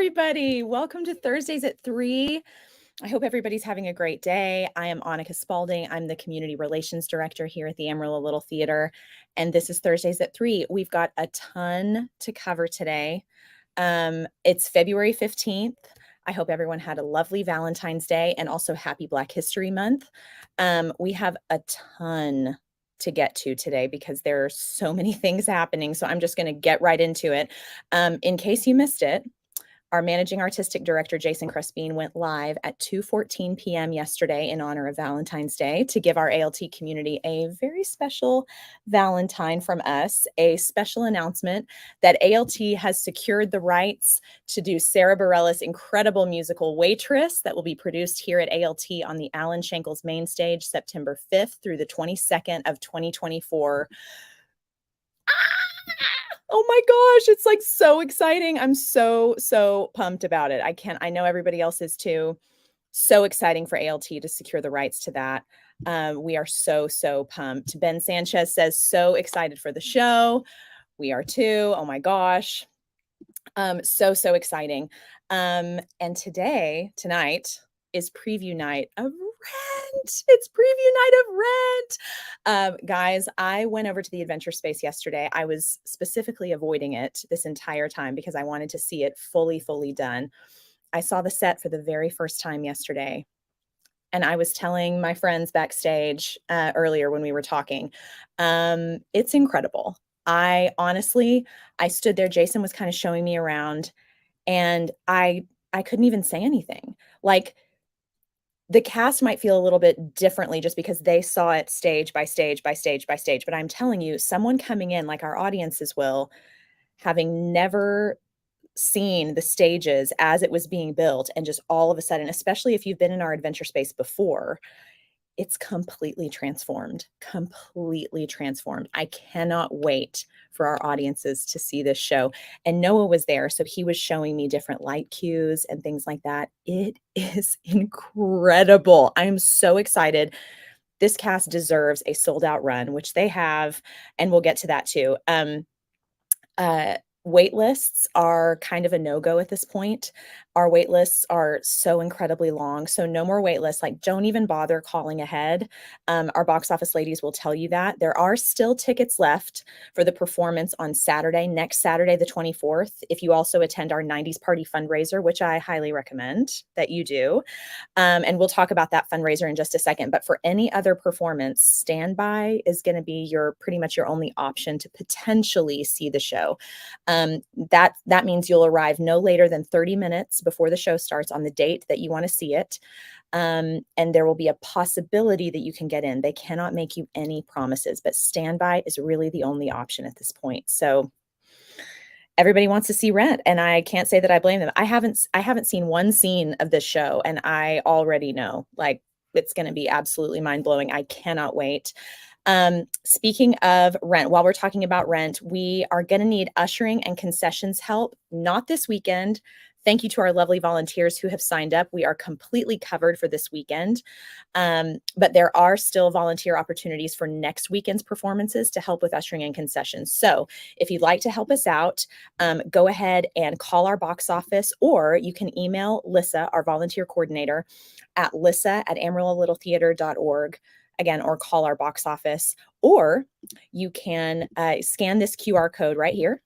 everybody. Welcome to Thursdays at 3. I hope everybody's having a great day. I am Annika Spalding. I'm the Community Relations Director here at the Amarillo Little Theater, and this is Thursdays at 3. We've got a ton to cover today. It's February 15th. I hope everyone had a lovely Valentine's Day and also Happy Black History Month. We have a ton to get to today because there are so many things happening. So I'm just going to get right into it. In case you missed it, our managing artistic director, Jason Crespin, went live at 2:14 p.m. yesterday in honor of Valentine's Day to give our ALT community a very special Valentine from us, a special announcement that ALT has secured the rights to do Sarah Bareilles' incredible musical Waitress that will be produced here at ALT on the Alan Shankles main stage September 5th through the 22nd of 2024. Oh my gosh, it's like so exciting. I'm so pumped about it. I know everybody else is too. So exciting for ALT to secure the rights to that. We are so pumped. Ben Sanchez says, so excited for the show. We are too. Oh my gosh. So exciting. And tonight is preview night of Rent. It's preview night of Rent. Guys, I went over to the Adventure Space yesterday. I was specifically avoiding it this entire time because I wanted to see it fully done. I saw the set for the very first time yesterday. And I was telling my friends backstage earlier when we were talking, it's incredible. I stood there. Jason was kind of showing me around, and I couldn't even say anything. Like, the cast might feel a little bit differently just because they saw it stage by stage by stage by stage. But I'm telling you, someone coming in, like our audiences will, having never seen the stages as it was being built, and just all of a sudden, especially if you've been in our Adventure Space before, it's completely transformed. I cannot wait for our audiences to see this show. And Noah was there, so he was showing me different light cues and things like that. It is incredible. I'm so excited. This cast deserves a sold-out run, which they have, and we'll get to that too. Wait lists are kind of a no-go at this point. Our wait lists are so incredibly long. So no more wait lists. Like, don't even bother calling ahead. Our box office ladies will tell you that. There are still tickets left for the performance on Saturday, next Saturday, the 24th. If you also attend our 90s Party fundraiser, which I highly recommend that you do. And we'll talk about that fundraiser in just a second. But for any other performance, standby is going to be pretty much your only option to potentially see the show. That means you'll arrive no later than 30 minutes before the show starts on the date that you want to see it. And there will be a possibility that you can get in. They cannot make you any promises, but standby is really the only option at this point. So everybody wants to see Rent, and I can't say that I blame them. I haven't seen one scene of this show, and I already know, like, it's going to be absolutely mind-blowing. I cannot wait. Speaking of Rent, while we're talking about Rent, we are going to need ushering and concessions help, not this weekend. Thank you to our lovely volunteers who have signed up. We are completely covered for this weekend, but there are still volunteer opportunities for next weekend's performances to help with ushering and concessions. So if you'd like to help us out, go ahead and call our box office, or you can email Lissa, our volunteer coordinator, at lissa@amarillo-littletheater.org. Again, or call our box office, or you can scan this QR code right here.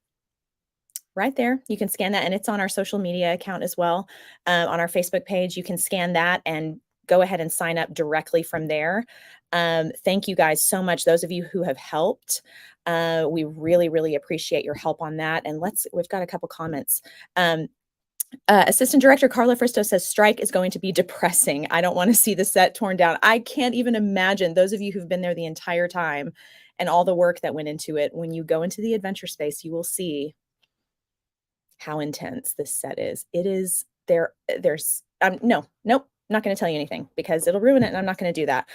Right there. You can scan that, and it's on our social media account as well. On our Facebook page, you can scan that and go ahead and sign up directly from there. Thank you guys so much. Those of you who have helped, we really appreciate your help on that. And we've got a couple comments. Assistant Director Carla Fristo says, strike is going to be depressing. I don't want to see the set torn down. I can't even imagine. Those of you who've been there the entire time and all the work that went into it, when you go into the Adventure Space, you will see how intense this set is. It is there. Nope, not going to tell you anything because it'll ruin it, and I'm not going to do that.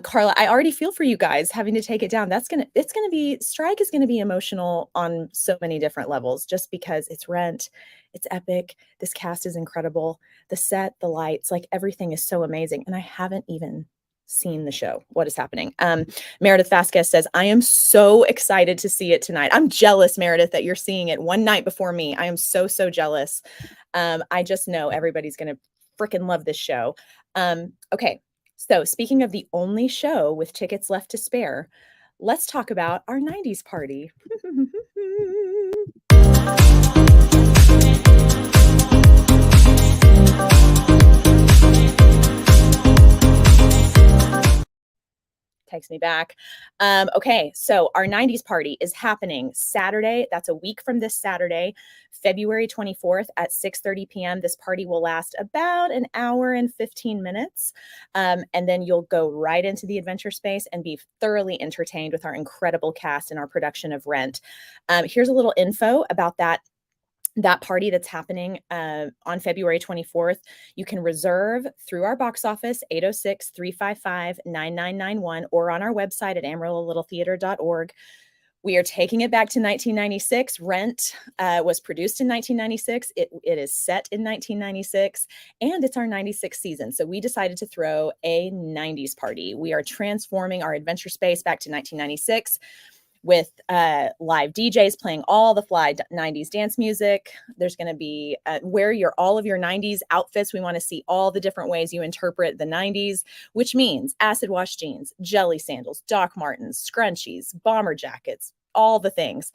Carla, I already feel for you guys having to take it down. Strike is going to be emotional on so many different levels, just because it's Rent. It's epic. This cast is incredible. The set, the lights, like, everything is so amazing. And I haven't even seen the show. What is happening? Meredith Vasquez says, I am so excited to see it tonight. I'm jealous, Meredith, that you're seeing it one night before me. I am so, so jealous. I just know everybody's going to freaking love this show. Okay. So speaking of the only show with tickets left to spare, let's talk about our 90s party. Takes me back. Okay, so our 90s party is happening Saturday. That's a week from this Saturday, February 24th at 6:30 p.m. This party will last about an hour and 15 minutes. And then you'll go right into the adventure space and be thoroughly entertained with our incredible cast and our production of Rent. Here's a little info about that party that's happening on February 24th. You can reserve through our box office, 806-355-9991, or on our website at amarillo-littletheater.org. We are taking it back to 1996. Rent was produced in 1996. It is set in 1996, and it's our 96th season. So we decided to throw a 90s party. We are transforming our adventure space back to 1996. With live DJs playing all the fly 90s dance music. There's going to be wear all of your 90s outfits. We want to see all the different ways you interpret the 90s, which means acid wash jeans, jelly sandals, Doc Martens, scrunchies, bomber jackets, all the things.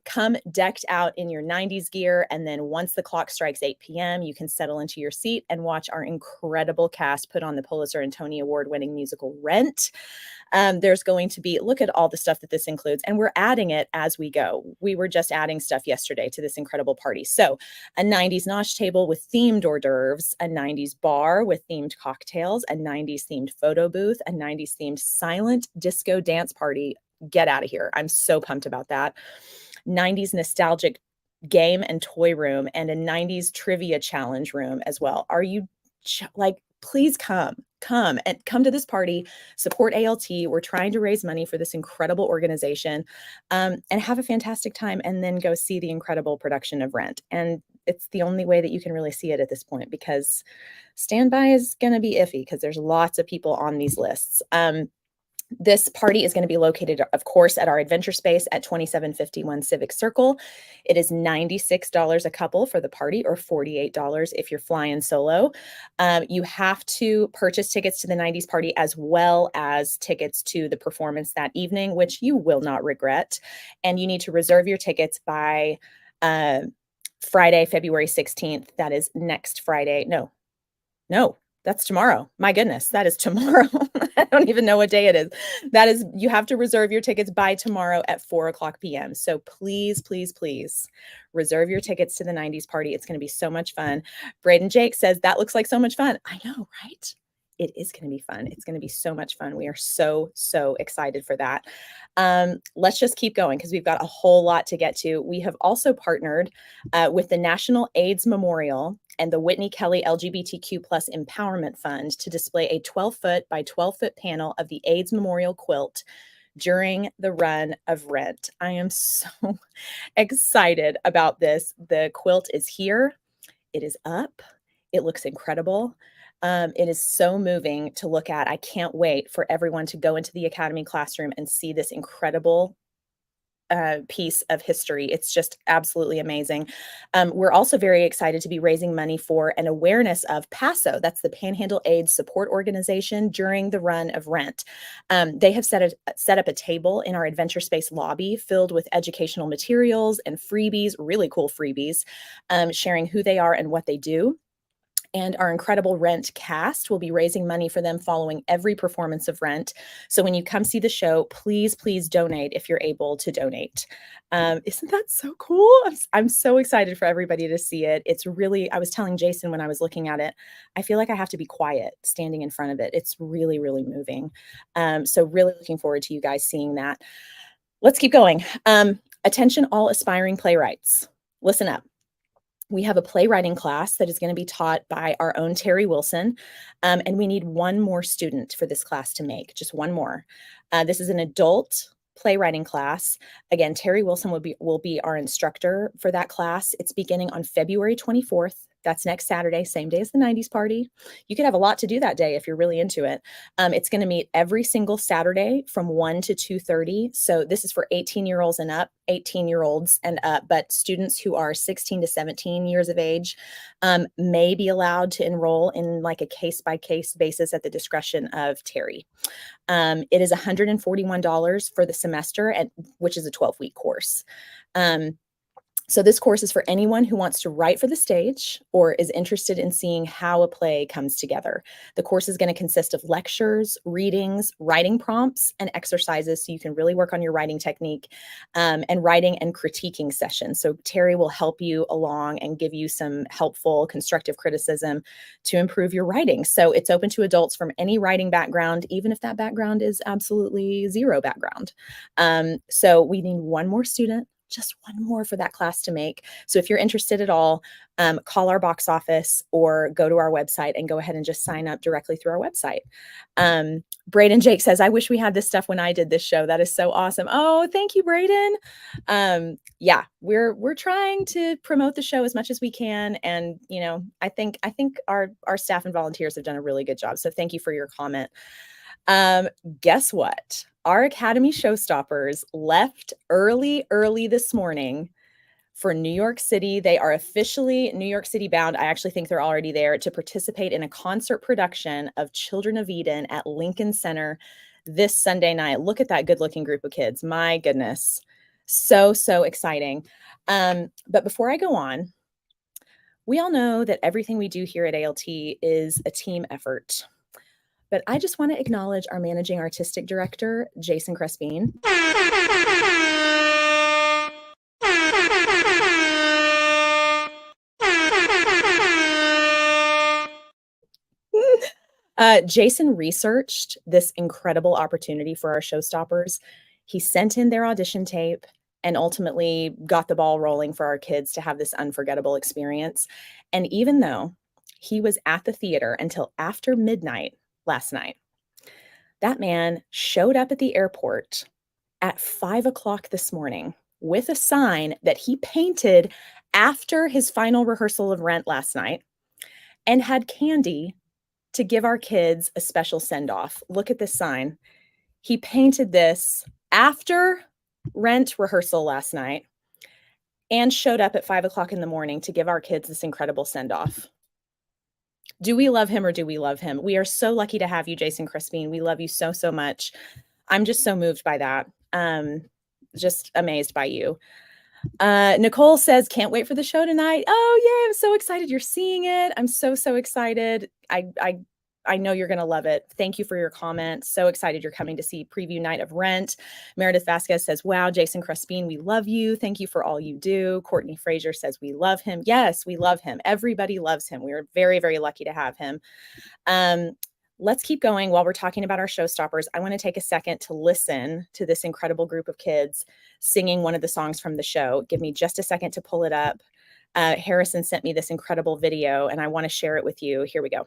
Come decked out in your 90s gear. And then once the clock strikes 8 p.m., you can settle into your seat and watch our incredible cast put on the Pulitzer and Tony Award winning musical Rent. There's going to be, look at all the stuff that this includes, and we're adding it as we go. We were just adding stuff yesterday to this incredible party. So a 90s nosh table with themed hors d'oeuvres, a 90s bar with themed cocktails, a 90s themed photo booth, a 90s themed silent disco dance party. Get out of here. I'm so pumped about that. 90s nostalgic game and toy room, and a 90s trivia challenge room as well. Are you please come to this party, support ALT. We're trying to raise money for this incredible organization, and have a fantastic time, and then go see the incredible production of Rent. And it's the only way that you can really see it at this point, because standby is going to be iffy because there's lots of people on these lists. This party is going to be located, of course, at our adventure space at 2751 Civic Circle. It is $96 a couple for the party, or $48 if you're flying solo. You have to purchase tickets to the 90s party as well as tickets to the performance that evening, which you will not regret. And you need to reserve your tickets by Friday, February 16th. That is next Friday. No, that's tomorrow. My goodness, that is tomorrow. I don't even know what day it is. You have to reserve your tickets by tomorrow at 4:00 p.m. So please, please, please reserve your tickets to the 90s party. It's going to be so much fun. Braden Jake says, that looks like so much fun. I know, right? It is going to be fun. It's going to be so much fun. We are so, so excited for that. Let's just keep going because we've got a whole lot to get to. We have also partnered with the National AIDS Memorial and the Whitney Kelly LGBTQ+ Empowerment Fund to display a 12-foot by 12-foot panel of the AIDS Memorial quilt during the run of Rent. I am so excited about this. The quilt is here. It is up. It looks incredible. It is so moving to look at. I can't wait for everyone to go into the Academy classroom and see this incredible piece of history. It's just absolutely amazing. We're also very excited to be raising money for an awareness of PASO. That's the Panhandle AIDS Support Organization during the run of Rent. They have set up a table in our adventure space lobby filled with educational materials and freebies, really cool freebies, sharing who they are and what they do. And our incredible Rent cast will be raising money for them following every performance of Rent. So when you come see the show, please, please donate if you're able to donate. Isn't that so cool? I'm so excited for everybody to see it. It's really, I was telling Jason when I was looking at it, I feel like I have to be quiet standing in front of it. It's really, really moving. So really looking forward to you guys seeing that. Let's keep going. Attention all aspiring playwrights. Listen up. We have a playwriting class that is going to be taught by our own Terry Wilson, and we need one more student for this class to make, just one more. This is an adult playwriting class. Again, Terry Wilson will be our instructor for that class. It's beginning on February 24th That's next Saturday, same day as the 90s party. You could have a lot to do that day if you're really into it. It's going to meet every single Saturday from 1 to 2:30. So this is for 18-year-olds and up, 18-year-olds and up, but students who are 16 to 17 years of age may be allowed to enroll in like a case-by-case basis at the discretion of Terry. It is $141 for the semester, which is a 12-week course. So this course is for anyone who wants to write for the stage or is interested in seeing how a play comes together. The course is going to consist of lectures, readings, writing prompts, and exercises so you can really work on your writing technique, and writing and critiquing sessions. So Terry will help you along and give you some helpful, constructive criticism to improve your writing. So it's open to adults from any writing background, even if that background is absolutely zero background. So we need one more student, just one more for that class to make. So if you're interested at all, call our box office or go to our website and go ahead and just sign up directly through our website. Braden Jake says, I wish we had this stuff when I did this show. That is so awesome. Oh, thank you, Braden. Yeah, we're trying to promote the show as much as we can. And, you know, I think our staff and volunteers have done a really good job. So thank you for your comment. Guess what? Our Academy Showstoppers left early this morning for New York City. They are officially New York City bound. I actually think they're already there to participate in a concert production of Children of Eden at Lincoln Center this Sunday night. Look at that good-looking group of kids. My goodness. So exciting. But before I go on, we all know that everything we do here at ALT is a team effort. But I just want to acknowledge our managing artistic director, Jason Crespin. Jason researched this incredible opportunity for our showstoppers. He sent in their audition tape and ultimately got the ball rolling for our kids to have this unforgettable experience. And even though he was at the theater until after midnight last night, that man showed up at the airport at 5 o'clock this morning with a sign that he painted after his final rehearsal of Rent last night and had candy to give our kids a special send-off. Look at this sign. He painted this after Rent rehearsal last night and showed up at 5 o'clock in the morning to give our kids this incredible send-off. Do we love him or do we love him? We are so lucky to have you, Jason Crispin. We love you so much. I'm just so moved by that. Just amazed by you. Nicole says, can't wait for the show tonight. Oh yeah, I'm so excited you're seeing it. I'm so excited. I know you're going to love it. Thank you for your comment. So excited you're coming to see preview night of Rent. Meredith Vasquez says, wow, Jason Crespin, we love you. Thank you for all you do. Courtney Frazier says, we love him. Yes, we love him. Everybody loves him. We're very lucky to have him. Let's keep going while we're talking about our showstoppers. I want to take a second to listen to this incredible group of kids singing one of the songs from the show. Give me just a second to pull it up. Harrison sent me this incredible video and I want to share it with you. Here we go.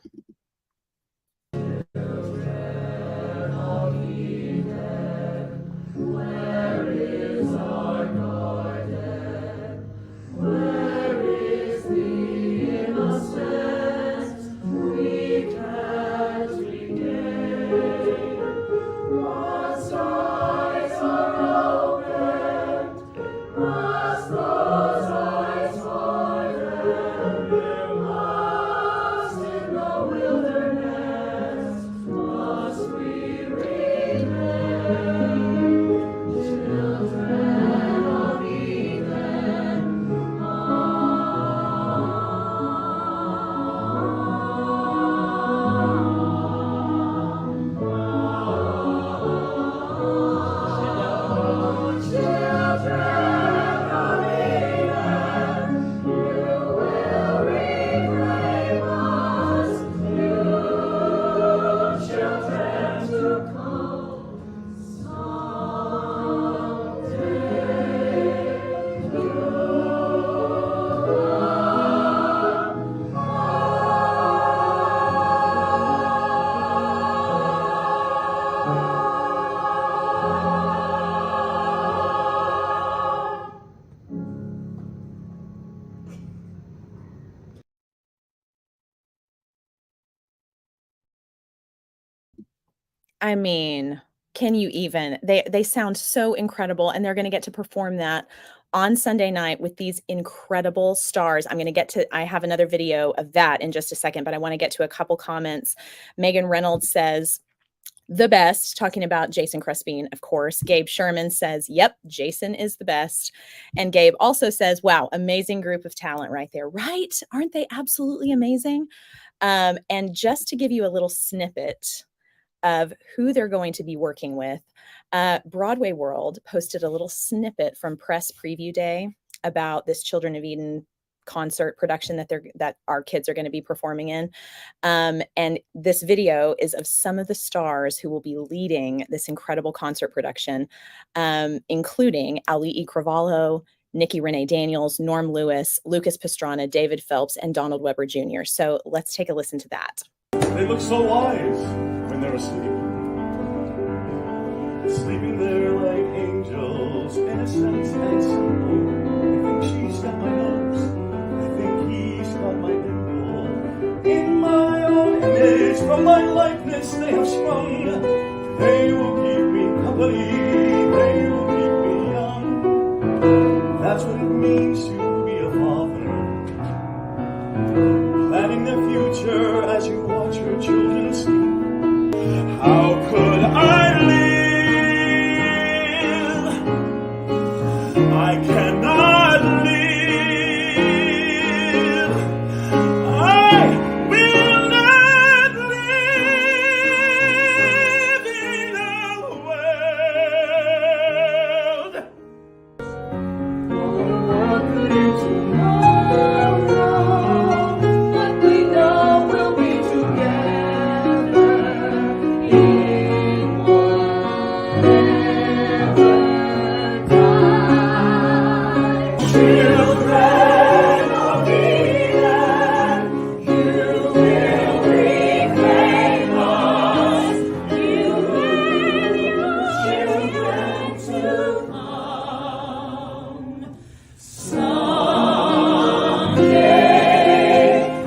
I mean, can you even? They sound so incredible, and they're gonna get to perform that on Sunday night with these incredible stars. I have another video of that in just a second, but I wanna get to a couple comments. Megan Reynolds says, "The best," talking about Jason Crespin, of course. Gabe Sherman says, "Yep, Jason is the best." And Gabe also says, "Wow, amazing group of talent right there." Right? Aren't they absolutely amazing? And just to give you a little snippet of who they're going to be working with, Broadway World posted a little snippet from Press Preview Day about this Children of Eden concert production that our kids are going to be performing in. And this video is of some of the stars who will be leading this incredible concert production, including Ali'i Cravalho, Nikki Renee Daniels, Norm Lewis, Lucas Pastrana, David Phelps, and Donald Webber Jr. So let's take a listen to that. They look so wise when they're asleep, sleeping there like angels, innocent and simple. I think she's got my nose, I think he's got my dimple. In my own image, from my likeness they have sprung. They will keep me company, they will keep me young. That's what it means to be a father, planning the future as you watch your children sleep. How could I live? I cannot live. I will not live in a world. What could do tomorrow? What we know we'll be together in whatever time. Children of Eden, you will reclaim us. You and your children to come. Someday to come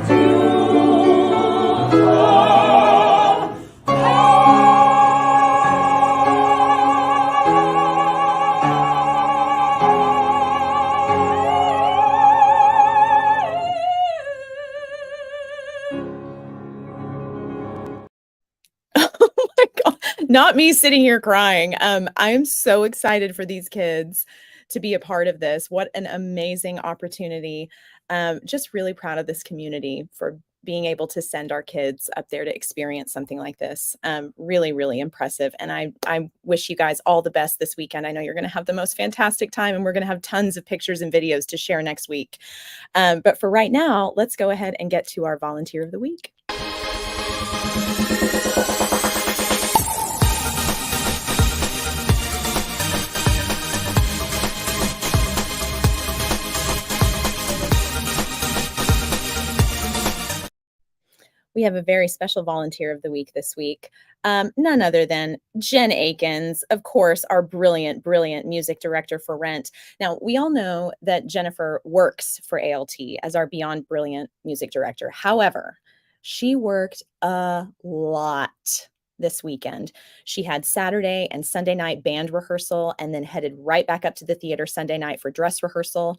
Oh my god. Not me sitting here crying. I'm so excited for these kids to be a part of this. What an amazing opportunity. Just really proud of this community for being able to send our kids up there to experience something like this. Really, really impressive. And I wish you guys all the best this weekend. I know you're going to have the most fantastic time, and we're going to have tons of pictures and videos to share next week. But for right now, let's go ahead and get to our volunteer of the week. We have a very special volunteer of the week this week. None other than Jen Akins, of course, our brilliant, brilliant music director for Rent. Now, we all know that Jennifer works for ALT as our Beyond Brilliant music director. However, she worked a lot this weekend. She had Saturday and Sunday night band rehearsal and then headed right back up to the theater Sunday night for dress rehearsal.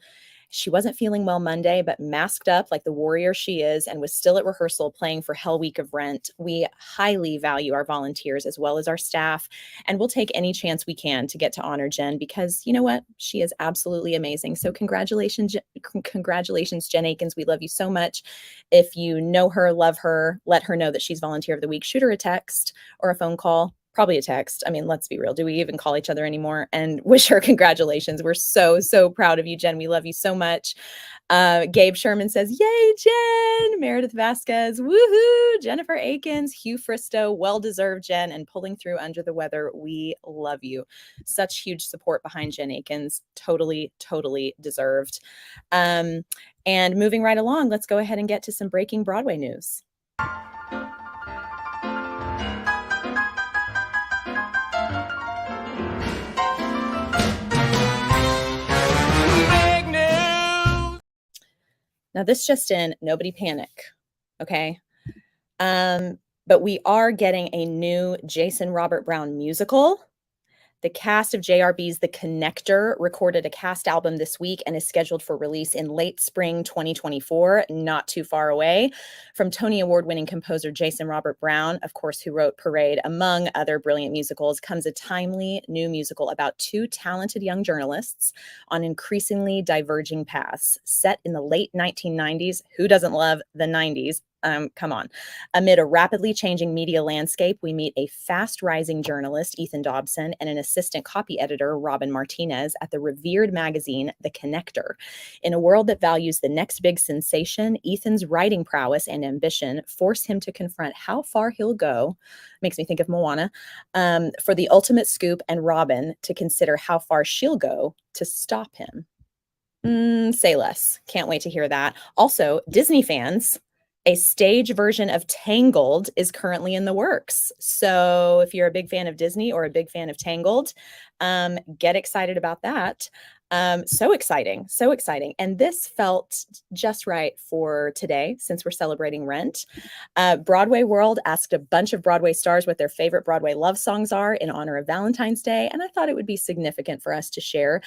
She wasn't feeling well Monday, but masked up like the warrior she is and was still at rehearsal playing for Hell Week of Rent. We highly value our volunteers as well as our staff, and we'll take any chance we can to get to honor Jen because you know what? She is absolutely amazing. So congratulations, Jen Akins. We love you so much. If you know her, love her, let her know that she's volunteer of the week. Shoot her a text or a phone call. Probably a text. I mean, let's be real. Do we even call each other anymore? And wish her congratulations. We're so, so proud of you, Jen. We love you so much. Gabe Sherman says, yay, Jen. Meredith Vasquez, woohoo. Jennifer Akins, Hugh Fristow, well-deserved, Jen, and pulling through under the weather. We love you. Such huge support behind Jen Akins. Totally, totally deserved. And moving right along, let's go ahead and get to some breaking Broadway news. Now, this just in, nobody panic, okay? but we are getting a new Jason Robert Brown musical. The cast of JRB's The Connector recorded a cast album this week and is scheduled for release in late spring 2024, not too far away. From Tony Award-winning composer Jason Robert Brown, of course, who wrote Parade, among other brilliant musicals, comes a timely new musical about two talented young journalists on increasingly diverging paths. Set in the late 1990s, who doesn't love the 90s? Come on. Amid a rapidly changing media landscape, we meet a fast-rising journalist, Ethan Dobson, and an assistant copy editor, Robin Martinez, at the revered magazine, The Connector. In a world that values the next big sensation, Ethan's writing prowess and ambition force him to confront how far he'll go, makes me think of Moana, for the ultimate scoop, and Robin to consider how far she'll go to stop him. Say less. Can't wait to hear that. Also, Disney fans, a stage version of Tangled is currently in the works. So if you're a big fan of Disney or a big fan of Tangled, get excited about that. So exciting, so exciting. And this felt just right for today, since we're celebrating Rent. Broadway World asked a bunch of Broadway stars what their favorite Broadway love songs are in honor of Valentine's Day. And I thought it would be significant for us to share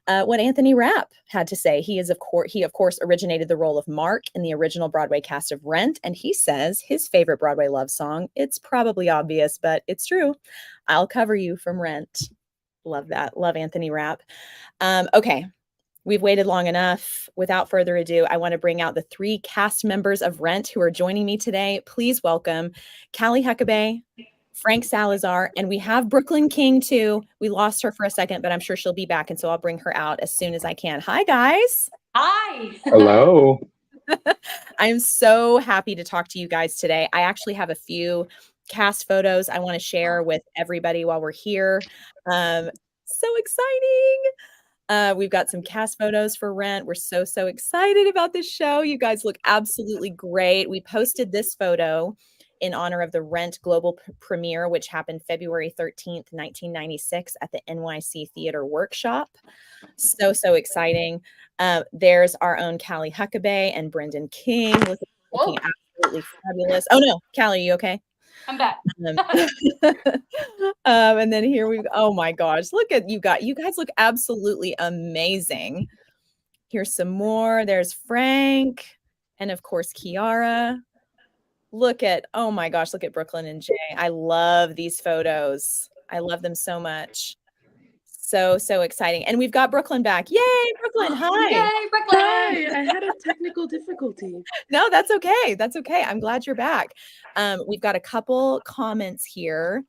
what Anthony Rapp had to say. He of course originated the role of Mark in the original Broadway cast of Rent. And he says his favorite Broadway love song, it's probably obvious, but it's true, I'll Cover You from Rent. Love that. Love Anthony Rapp. Okay, we've waited long enough. Without further ado, I want to bring out the three cast members of Rent who are joining me today. Please welcome Callie Huckabee, Frank Salazar, and we have Brooklyn King too. We lost her for a second, but I'm sure she'll be back, and so I'll bring her out as soon as I can. Hi, guys. Hi. Hello. I am so happy to talk to you guys today. I actually have a few cast photos I want to share with everybody while we're here. So exciting. We've got some cast photos for Rent. We're so excited about this show. You guys look absolutely great. We posted this photo in honor of the Rent global premiere, which happened February 13th, 1996 at the NYC Theater Workshop. So exciting. There's our own Callie Huckabee and Brendan King looking absolutely fabulous. Oh no, Callie, you okay? I'm back. And then here oh my gosh, look at you guys. You guys look absolutely amazing. Here's some more. There's Frank and of course Kiara. Oh my gosh, look at Brooklyn and Jay. I love these photos. I love them so much. So exciting. And we've got Brooklyn back. Yay, Brooklyn. Hi. Yay, Brooklyn. Hi, I had a technical difficulty. No, that's okay. That's okay. I'm glad you're back. We've got a couple comments here.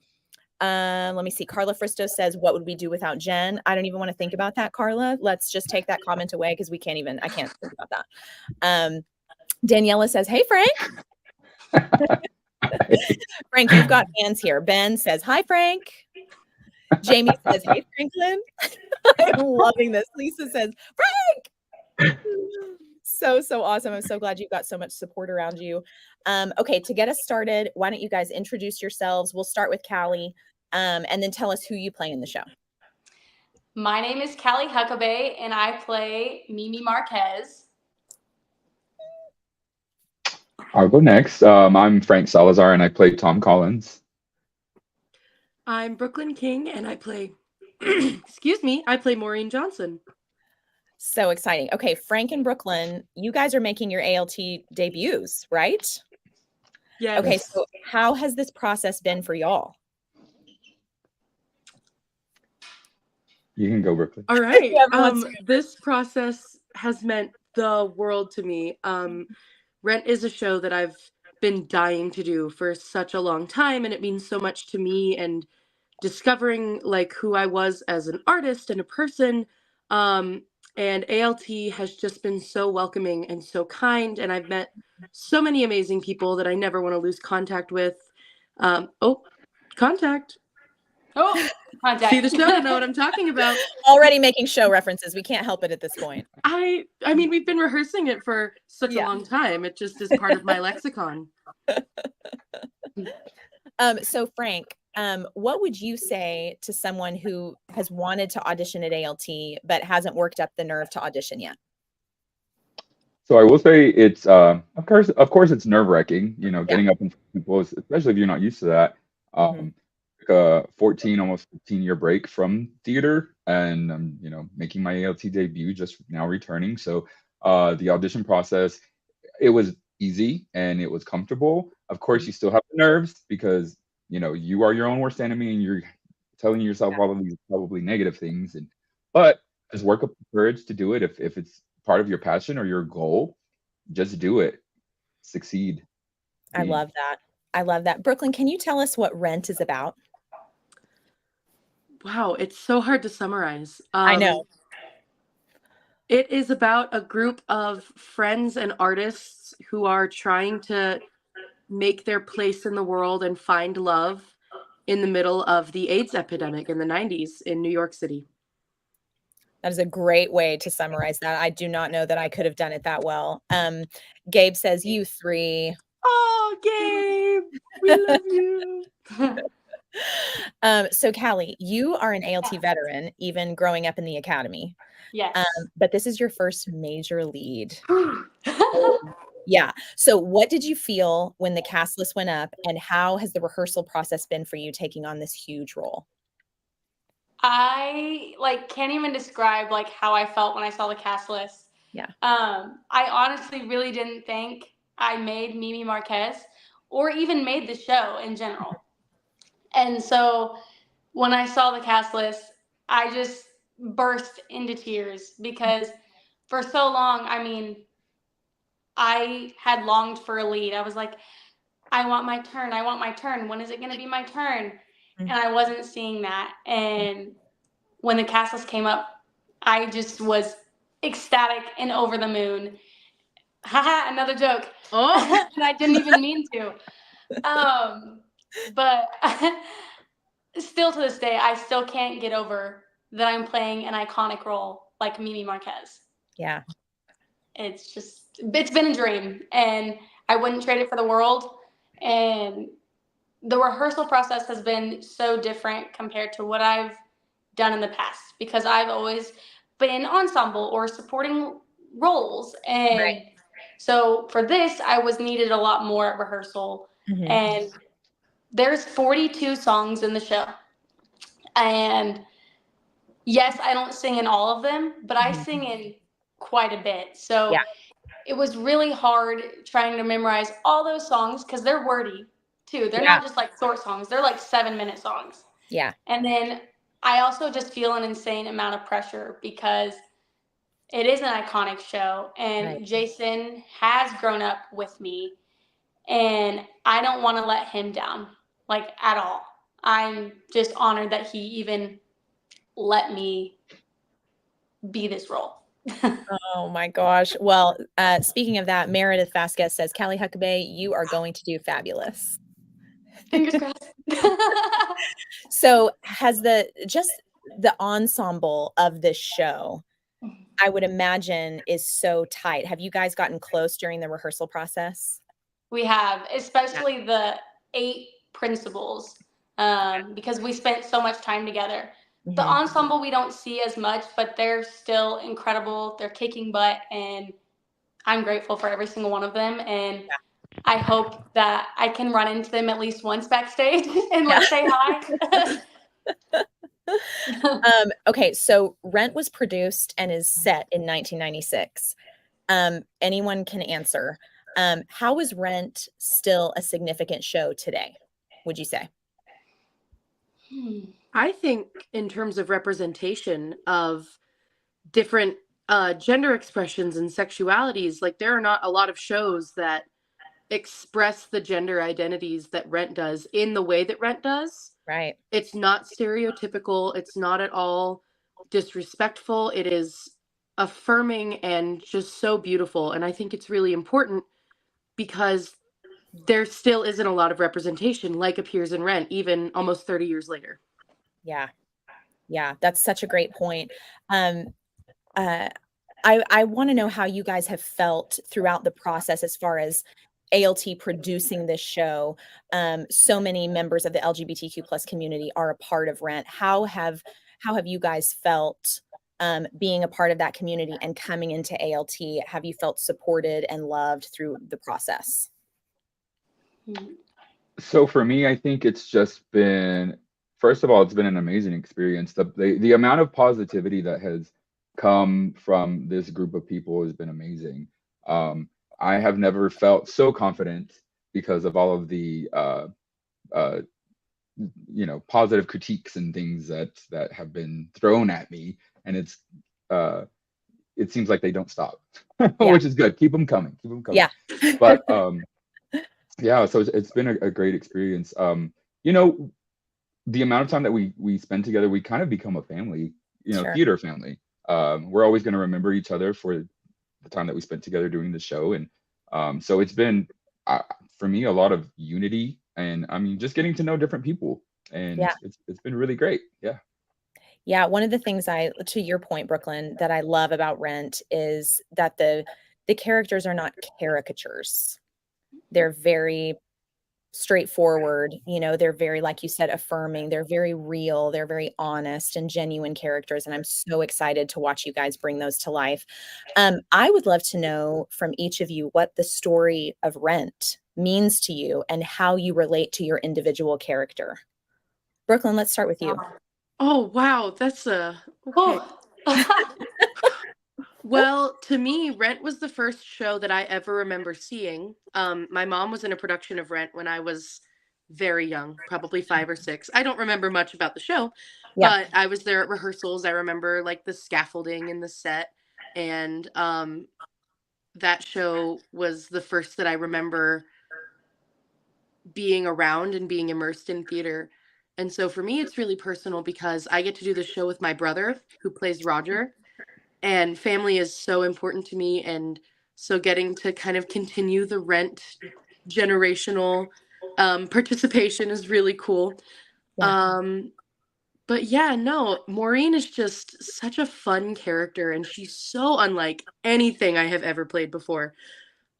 Let me see. Carla Fristo says, what would we do without Jen? I don't even want to think about that, Carla. Let's just take that comment away because I can't think about that. Daniela says, hey, Frank. Frank, you've got fans here. Ben says, hi, Frank. Jamie says, hey, Franklin. I'm loving this. Lisa says, Frank. So awesome. I'm so glad you've got so much support around you. Okay, to get us started, why don't you guys introduce yourselves? We'll start with Callie, and then tell us who you play in the show. My name is Callie Huckabee, and I play Mimi Marquez. I'll go next. I'm Frank Salazar, and I play Tom Collins. I'm Brooklyn King, and I play, excuse me, I play Maureen Johnson. So exciting. Okay, Frank and Brooklyn, you guys are making your ALT debuts, right? Yeah. Okay, so how has this process been for y'all? You can go, Brooklyn. All right. Yeah, this process has meant the world to me. Rent is a show that I've been dying to do for such a long time, and it means so much to me, and discovering like who I was as an artist and a person. And ALT has just been so welcoming and so kind, and I've met so many amazing people that I never want to lose contact with. Contact. Oh, contact. See the show to know what I'm talking about. Already making show references. We can't help it at this point. I mean, we've been rehearsing it for such a long time. It just is part of my lexicon. So Frank, what would you say to someone who has wanted to audition at ALT but hasn't worked up the nerve to audition yet? So I will say it's of course it's nerve-wracking, Yeah. getting up in front of people, especially if you're not used to that. Mhm. Took a 14, almost 15-year break from theater, and I'm, making my ALT debut just now returning. So the audition process, it was easy and it was comfortable. Of course, Mhm. you still have the nerves because you are your own worst enemy and you're telling yourself Yeah. all of these probably negative things. But just work up the courage to do it. If it's part of your passion or your goal, just do it. Succeed. I Be love that. I love that. Brooklyn, can you tell us what Rent is about? Wow, it's so hard to summarize. I know. It is about a group of friends and artists who are trying to make their place in the world and find love in the middle of the AIDS epidemic in the 90s in New York City. That is a great way to summarize that. I do not know that I could have done it that well. Gabe says, "You three." Oh, Gabe, we love you. So Callie, you are an ALT veteran, even growing up in the academy. Yes. But this is your first major lead. Yeah. So what did you feel when the cast list went up, and how has the rehearsal process been for you taking on this huge role? I like can't even describe like how I felt when I saw the cast list. Yeah. I honestly really didn't think I made Mimi Marquez or even made the show in general. And so when I saw the cast list, I just burst into tears because for so long, I mean, I had longed for a lead. I was like, I want my turn. I want my turn. When is it going to be my turn? Mhm. And I wasn't seeing that. And when the cast list came up, I just was ecstatic and over the moon. Haha, another joke. Oh, And I didn't even mean to. But still to this day, I still can't get over that I'm playing an iconic role like Mimi Marquez. Yeah. It's been a dream and I wouldn't trade it for the world. And the rehearsal process has been so different compared to what I've done in the past because I've always been ensemble or supporting roles. Right. And so for this, I was needed a lot more at rehearsal. Mhm. And there's 42 songs in the show. And yes, I don't sing in all of them, but I Mhm. sing in quite a bit. Yeah. So it was really hard trying to memorize all those songs because they're wordy too. They're Yeah. not just like short songs, they're like 7-minute songs. Yeah. And then I also just feel an insane amount of pressure because it is an iconic show Right. and Jason has grown up with me and I don't want to let him down like at all. I'm just honored that he even let me be this role. Oh my gosh. Well, speaking of that, Meredith Vasquez says, Callie Huckabee, you are going to do fabulous. Fingers crossed. So has the ensemble of this show, I would imagine, is so tight. Have you guys gotten close during the rehearsal process? We have, Yeah. especially the 8 principals, because we spent so much time together. The Mhm. ensemble we don't see as much, but they're still incredible. They're kicking butt, and I'm grateful for every single one of them. And I hope that I can run into them at least once backstage and Yeah. like say hi. Okay, so Rent was produced and is set in 1996. Anyone can answer. How is Rent still a significant show today, would you say? I think in terms of representation of different gender expressions and sexualities, like there are not a lot of shows that express the gender identities that Rent does in the way that Rent does. Right. It's not stereotypical. It's not at all disrespectful. It is affirming and just so beautiful. And I think it's really important because there still isn't a lot of representation like appears in Rent, even almost 30 years later. Yeah. Yeah, that's such a great point. Um, uh, I want to know how you guys have felt throughout the process as far as ALT producing this show. So many members of the LGBTQ plus community are a part of Rent. How have you guys felt being a part of that community and coming into ALT? Have you felt supported and loved through the process? So for me, I think it's just been, first of all, it's been an amazing experience. The amount of positivity that has come from this group of people has been amazing. I have never felt so confident because of all of the uh, positive critiques and things that have been thrown at me, and it seems like they don't stop, Yeah. which is good. Keep them coming. Keep them coming. Yeah. But yeah, so it's been a great experience. The amount of time that we spend together, we kind of become a family, Sure. theater family. We're always going to remember each other for the time that we spent together doing the show, and so it's been for me a lot of unity, and I mean just getting to know different people, and Yeah. it's been really great. Yeah. Yeah, one of the things to your point, Brooklyn, that I love about Rent is that the characters are not caricatures. They're very straightforward, they're very, like you said, affirming. They're very real. They're very honest and genuine characters, and I'm so excited to watch you guys bring those to life. I would love to know from each of you what the story of Rent means to you and how you relate to your individual character. Brooklyn, let's start with you. Oh, wow. That's okay. Oh. Well, to me, Rent was the first show that I ever remember seeing. My mom was in a production of Rent when I was very young, probably 5 or 6. I don't remember much about the show, Yeah. but I was there at rehearsals. I remember like the scaffolding and the set, and that show was the first that I remember being around and being immersed in theater. And so for me, it's really personal because I get to do the show with my brother who plays Roger, and family is so important to me. And so getting to kind of continue the Rent generational participation is really cool. Yeah. But yeah, no, Maureen is just such a fun character, and she's so unlike anything I have ever played before.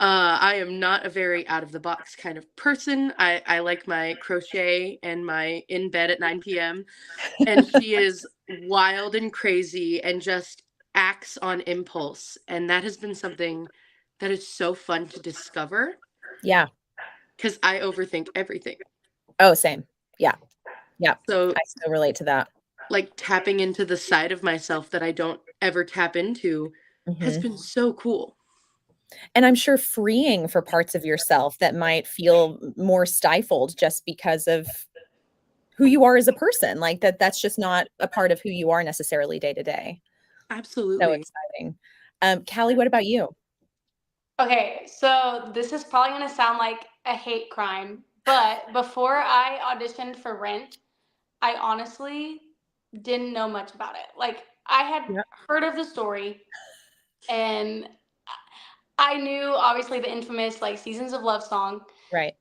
I am not a very out of the box kind of person. I like my crochet and my in bed at 9 p.m. And she is wild and crazy and just acts on impulse. And that has been something that is so fun to discover Yeah. because I overthink everything. Oh, same. Yeah. Yeah. So, I still relate to that. like, tapping into the side of myself that I don't ever tap into has Mhm. been so cool. And I'm sure freeing for parts of yourself that might feel more stifled just because of who you are as a person. Like that's just not a part of who you are necessarily day to day. So Absolutely. exciting. Callie, what about you? Okay, so this is probably going to sound like a hate crime, but before I auditioned for Rent, I honestly didn't know much about it. Like, I had Yeah. heard of the story, and I knew obviously the infamous like Seasons of Love song, Right.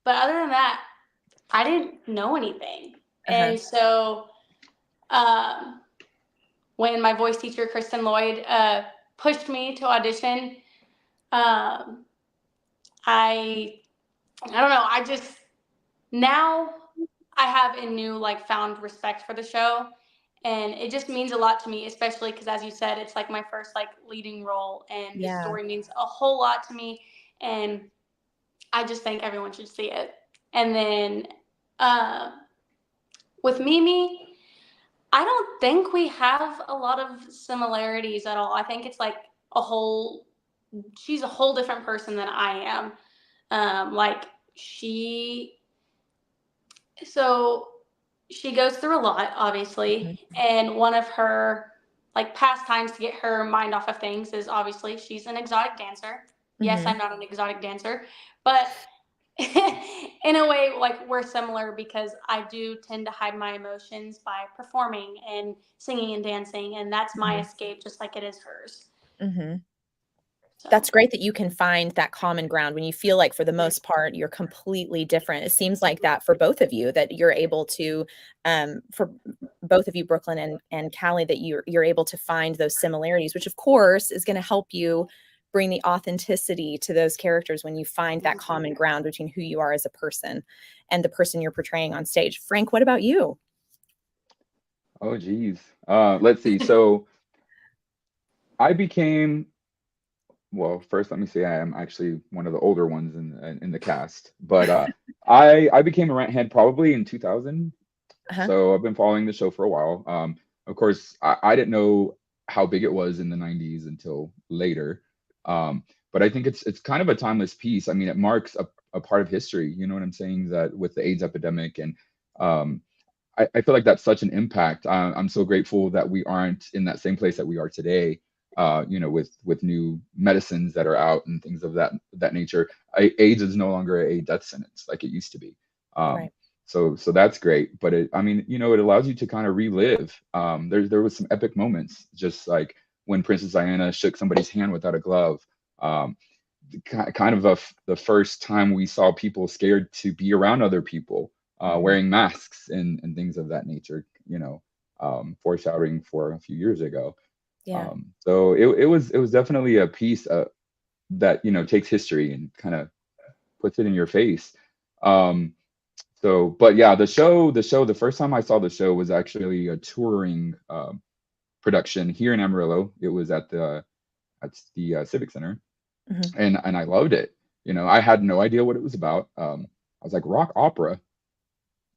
but other than that, I didn't know anything. Uh-huh. And so um, when my voice teacher, Kristen Lloyd, pushed me to audition, um, I don't know. I just now I have a new like found respect for the show, and it just means a lot to me, especially because as you said, it's like my first like leading role, and this Yeah. story means a whole lot to me, and I just think everyone should see it. And then uh, with Mimi, I don't think we have a lot of similarities at all. I think it's like a whole she's a whole different person than I am. Like she so she goes through a lot, obviously, and one of her like pastimes to get her mind off of things is obviously she's an exotic dancer. Yes, Mhm. I'm not an exotic dancer, but in a way, like we're similar because I do tend to hide my emotions by performing and singing and dancing, and that's my Mhm. escape, just like it is hers. Mhm. So That's great that you can find that common ground when you feel like for the most part you're completely different. It seems like that for both of you, that you're able to, for both of you, Brooklyn and Callie, that you're able to find those similarities, which of course is going to help you bring the authenticity to those characters when you find that common ground between who you are as a person and the person you're portraying on stage. Frank, what about you? Oh, geez. Let's see. So I became, well, first let me say I am actually one of the older ones in the cast, but I became a rent head probably in 2000. Uh-huh. So I've been following the show for a while. Of course, I didn't know how big it was in the 90s until later. But I think it's kind of a timeless piece. I mean, it marks a part of history. You know what I'm saying? That with the AIDS epidemic and um, I feel like that's such an impact. I'm so grateful that we aren't in that same place that we are today. With new medicines that are out and things of that nature. AIDS is no longer a death sentence like it used to be. Um, Right. so that's great. But I mean, it allows you to kind of relive. There was some epic moments, just like when Princess Diana shook somebody's hand without a glove. Um, kind of the first time we saw people scared to be around other people, Mhm. wearing masks and things of that nature, foreshadowing for a few years ago. Yeah. So it was definitely a piece that takes history and kind of puts it in your face. Um, but yeah, the first time I saw the show was actually a touring production here in Amarillo. It was at the Civic Center, Mhm. and I loved it. I had no idea what it was about. I was like, rock opera,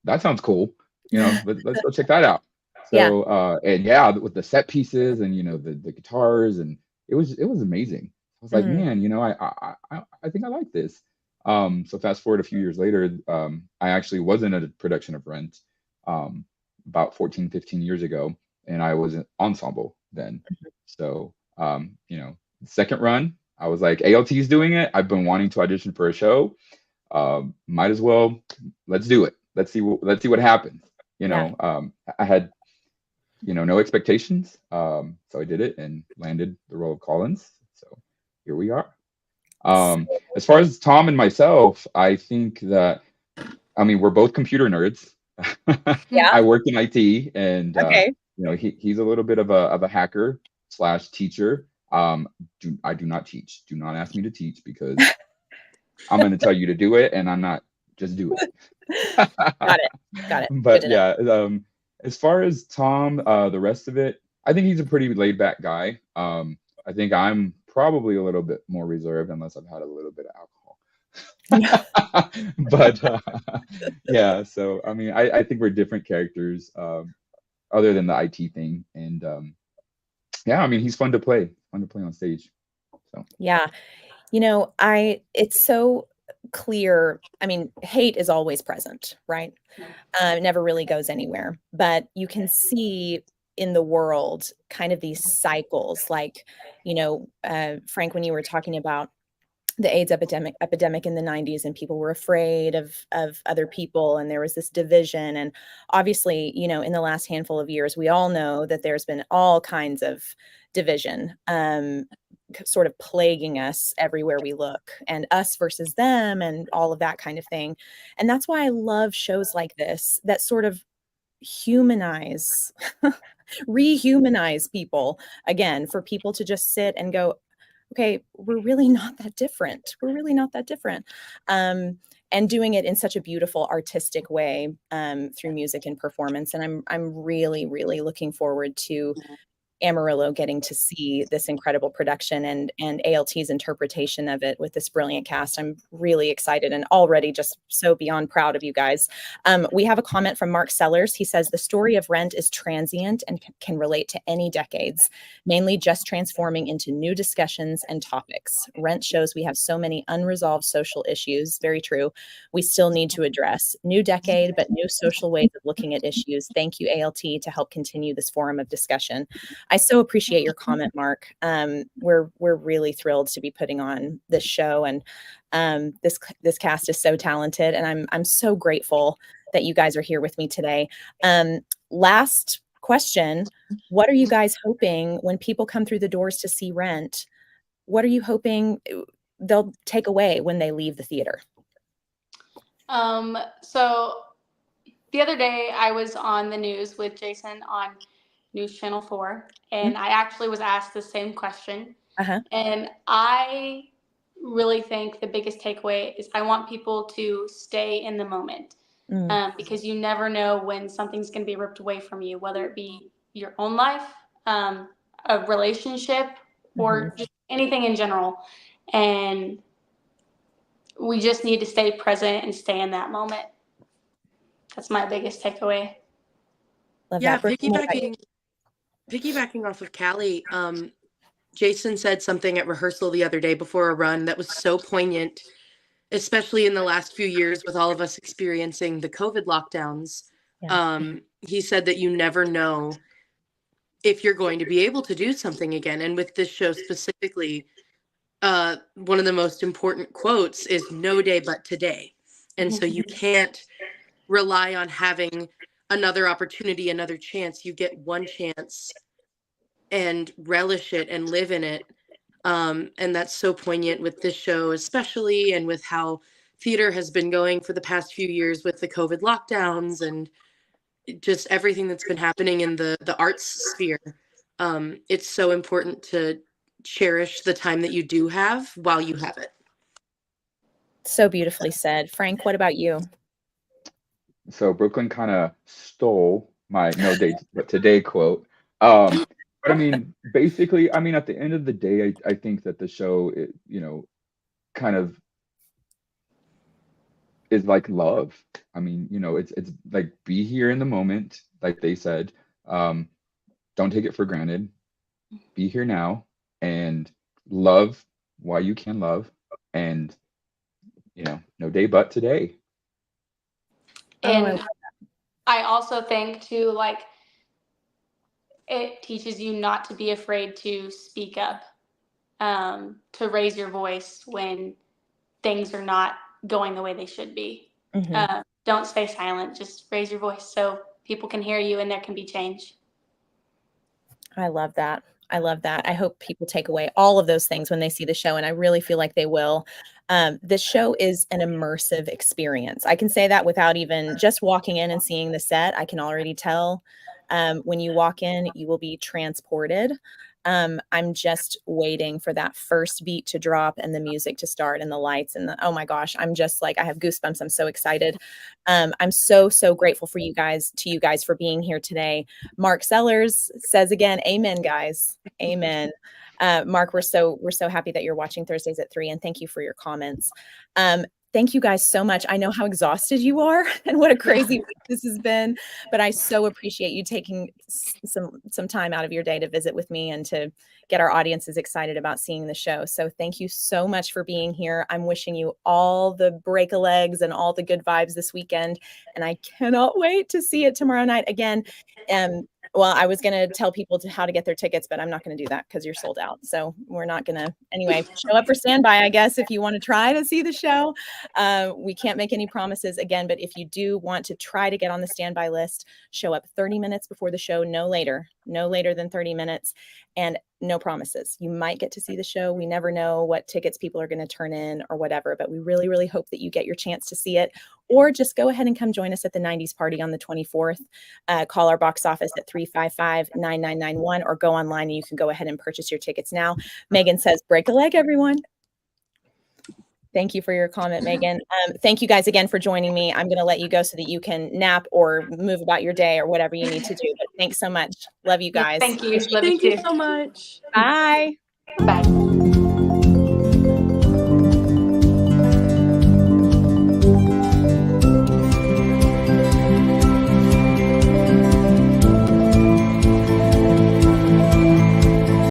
that sounds cool. Let's go check that out. Yeah. So and yeah, with the set pieces and the guitars, and it was amazing. I was like, Mhm. man, I think I like this. So fast forward a few years later, I actually was in a production of Rent, um, about 14, 15 years ago, and I was in ensemble then. So second run, I was like, ALT's doing it. I've been wanting to audition for a show. Might as well, let's do it. Let's see what happens. Yeah. I had no expectations, so I did it and landed the role of Collins. So here we are. So As far exciting. as Tom and myself, I think that, I mean, we're both computer nerds. Yeah. I work in IT, and Okay. he's a little bit of a hacker slash teacher. I do not teach. Do not ask me to teach, because I'm going to tell you to do it, and I'm not. Just do it. Got it. Got it. Good But to know. yeah, as far as Tom, the rest of it, I think he's a pretty laid back guy. I think I'm probably a little bit more reserved unless I've had a little bit of Yeah. alcohol. But yeah, so I mean, I think we're different characters, other than the IT thing. And yeah, I mean, he's fun to play on stage. So Yeah. It's so clear. I mean, hate is always present, right? It never really goes anywhere. But you can see in the world kind of these cycles, like, Frank, when you were talking about the AIDS epidemic in the 90s, and people were afraid of other people, and there was this division. And obviously, in the last handful of years, we all know that there's been all kinds of division, sort of plaguing us everywhere we look, and us versus them, and all of that kind of thing. And that's why I love shows like this that sort of humanize rehumanize people again, for people to just sit and go, okay, we're really not that different. We're really not that different. And doing it in such a beautiful artistic way, through music and performance. And I'm really, really looking forward to Amarillo getting to see this incredible production, and ALT's interpretation of it with this brilliant cast. I'm really excited and already just so beyond proud of you guys. We have a comment from Mark Sellers. He says the story of Rent is transient and can relate to any decades, mainly just transforming into new discussions and topics. Rent shows we have so many unresolved social issues. Very true. We still need to address. New decade, but new social ways of looking at issues. Thank you, ALT, to help continue this forum of discussion. I so appreciate your comment, Mark. We're really thrilled to be putting on this show, and this cast is so talented, and I'm so grateful that you guys are here with me today. Last question: what are you guys hoping when people come through the doors to see Rent? What are you hoping they'll take away when they leave the theater? So the other day I was on the news with Jason on News Channel 4, and I actually was asked the same question. Uh-huh. And I really think the biggest takeaway is I want people to stay in the moment. because you never know when something's going to be ripped away from you, whether it be your own life, a relationship, or just anything in general. And we just need to stay present and stay in that moment. That's my biggest takeaway. Love Yeah, that. Brooklyn, what about you? piggybacking off of Callie, Jason said something at rehearsal the other day before a run that was so poignant, especially in the last few years with all of us experiencing the COVID lockdowns. Yeah. He said that you never know if you're going to be able to do something again. And with this show specifically, one of the most important quotes is "no day but today." And so you can't rely on having another opportunity, another chance. You get one chance and relish it and live in it. And that's so poignant with this show, especially, and with how theater has been going for the past few years with the COVID lockdowns and just everything that's been happening in the arts sphere. It's so important to cherish the time that you do have while you have it. So beautifully said. Frank, what about you? So Brooklyn kind of stole my "no day but today" quote. But I mean, basically, I mean, at the end of the day, I think that the show, kind of is like love. I mean, it's like, be here in the moment, like they said. Don't take it for granted. Be here now and love while you can love, and no day but today. And I also think too, like, it teaches you not to be afraid to speak up, to raise your voice when things are not going the way they should be. Don't stay silent, just raise your voice so people can hear you and there can be change. I love that. I love that. I hope people take away all of those things when they see the show, and I really feel like they will. This show is an immersive experience. I can say that without even just walking in and seeing the set. I can already tell when you walk in, you will be transported. I'm just waiting for that first beat to drop and the music to start and the lights and oh my gosh, I'm just like, I have goosebumps. I'm so excited. I'm so grateful for you guys for being here today. Mark Sellers says again, amen, guys. Amen. Mark, we're so happy that you're watching Thursdays at 3, and thank you for your comments. Thank you guys so much. I know how exhausted you are and what a crazy week this has been, but I so appreciate you taking some time out of your day to visit with me and to get our audiences excited about seeing the show. So thank you so much for being here. I'm wishing you all the break-a-legs and all the good vibes this weekend, and I cannot wait to see it tomorrow night again. Well, I was going to tell people how to get their tickets, but I'm not going to do that because you're sold out. So we're not going to. Anyway, show up for standby, I guess, if you want to try to see the show. We can't make any promises again, but if you do want to try to get on the standby list, show up 30 minutes before the show, no later than 30 minutes, and no promises. You might get to see the show. We never know what tickets people are going to turn in or whatever, but we really, really hope that you get your chance to see it, or just go ahead and come join us at the 90s party on the 24th. Call our box office at 355-9991 or go online and you can go ahead and purchase your tickets now. Megan says, break a leg, everyone. Thank you for your comment, Megan. Thank you guys again for joining me. I'm going to let you go so that you can nap or move about your day or whatever you need to do. But thanks so much. Love you guys. Thank you. Love Thank you you too. so much. Bye. Bye.